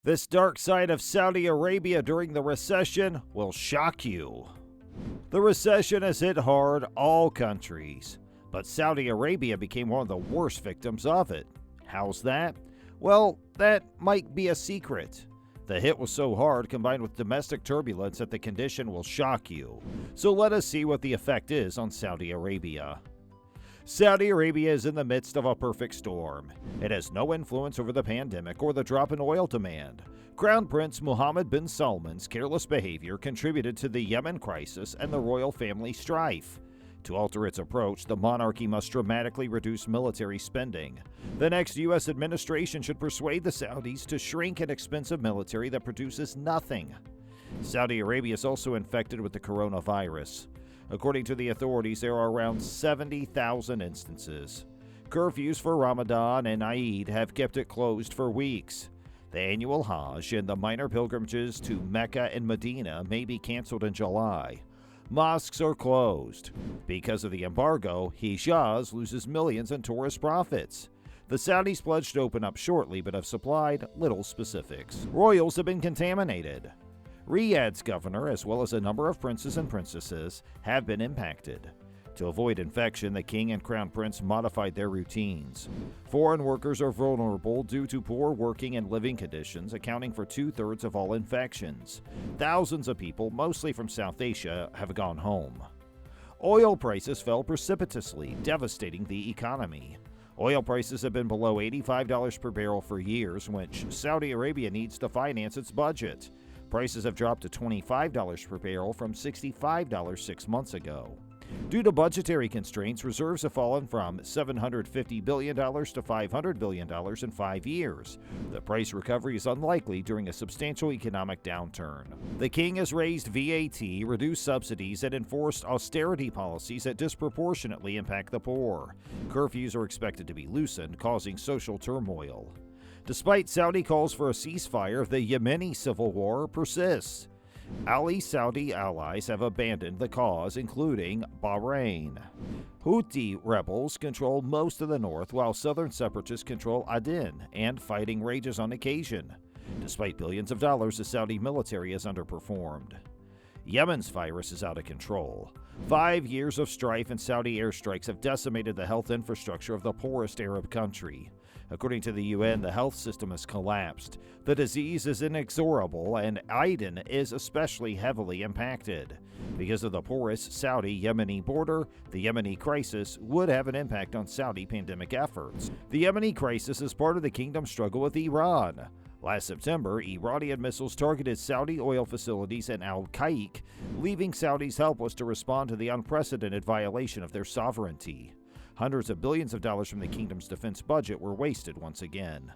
This dark side of Saudi Arabia during the recession will shock you. The recession has hit hard all countries, but Saudi Arabia became one of the worst victims of it. How's that? Well, that might be a secret. The hit was so hard, combined with domestic turbulence, that the condition will shock you. So let us see what the effect is on Saudi Arabia. Saudi Arabia is in the midst of a perfect storm. It has no influence over the pandemic or the drop in oil demand. Crown Prince Mohammed bin Salman's careless behavior contributed to the Yemen crisis and the royal family strife. To alter its approach, the monarchy must dramatically reduce military spending. The next U.S. administration should persuade the Saudis to shrink an expensive military that produces nothing. Saudi Arabia is also infected with the coronavirus. According to the authorities, there are around 70,000 instances. Curfews for Ramadan and Eid have kept it closed for weeks. The annual Hajj and the minor pilgrimages to Mecca and Medina may be canceled in July. Mosques are closed. Because of the embargo, Hijaz loses millions in tourist profits. The Saudis pledged to open up shortly but have supplied little specifics. Royals have been contaminated. Riyadh's governor, as well as a number of princes and princesses, have been impacted. To avoid infection, the king and crown prince modified their routines. Foreign workers are vulnerable due to poor working and living conditions, accounting for 2/3 of all infections. Thousands of people, mostly from South Asia, have gone home. Oil prices fell precipitously, devastating the economy. Oil prices have been below $85 per barrel for years, which Saudi Arabia needs to finance its budget. Prices have dropped to $25 per barrel from $65 6 months ago. Due to budgetary constraints, reserves have fallen from $750 billion to $500 billion in 5 years. The price recovery is unlikely during a substantial economic downturn. The king has raised VAT, reduced subsidies, and enforced austerity policies that disproportionately impact the poor. Curfews are expected to be loosened, causing social turmoil. Despite Saudi calls for a ceasefire, the Yemeni civil war persists. Ali Saudi allies have abandoned the cause, including Bahrain. Houthi rebels control most of the north, while southern separatists control Aden, and fighting rages on occasion. Despite billions of dollars, the Saudi military has underperformed. Yemen's virus is out of control. 5 years of strife and Saudi airstrikes have decimated the health infrastructure of the poorest Arab country. According to the UN, the health system has collapsed. The disease is inexorable, and Aden is especially heavily impacted. Because of the porous Saudi-Yemeni border, the Yemeni crisis would have an impact on Saudi pandemic efforts. The Yemeni crisis is part of the kingdom's struggle with Iran. Last September, Iranian missiles targeted Saudi oil facilities in Al-Qaik, leaving Saudis helpless to respond to the unprecedented violation of their sovereignty. Hundreds of billions of dollars from the kingdom's defense budget were wasted once again.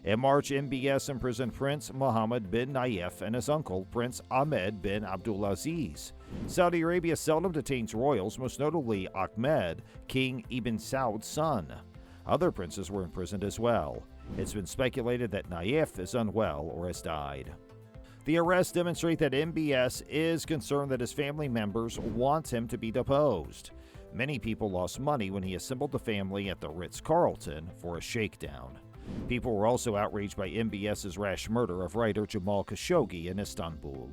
In March, MBS imprisoned Prince Mohammed bin Nayef and his uncle, Prince Ahmed bin Abdulaziz. Saudi Arabia seldom detains royals, most notably Ahmed, King Ibn Saud's son. Other princes were imprisoned as well. It's been speculated that Nayef is unwell or has died. The arrests demonstrate that MBS is concerned that his family members want him to be deposed. Many people lost money when he assembled the family at the Ritz-Carlton for a shakedown. People were also outraged by MBS's rash murder of writer Jamal Khashoggi in Istanbul.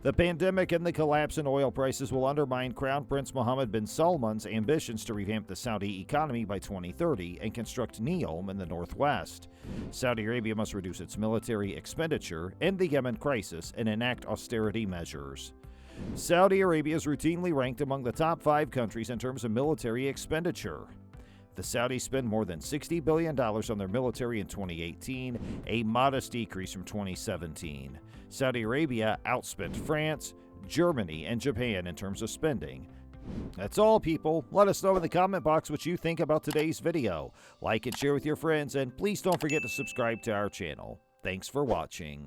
The pandemic and the collapse in oil prices will undermine Crown Prince Mohammed bin Salman's ambitions to revamp the Saudi economy by 2030 and construct NEOM in the northwest. Saudi Arabia must reduce its military expenditure, end the Yemen crisis, and enact austerity measures. Saudi Arabia is routinely ranked among the top 5 countries in terms of military expenditure. The Saudis spend more than $60 billion on their military in 2018, a modest decrease from 2017. Saudi Arabia outspent France, Germany, and Japan in terms of spending. That's all, people. Let us know in the comment box what you think about today's video. Like and share with your friends, and please don't forget to subscribe to our channel. Thanks for watching.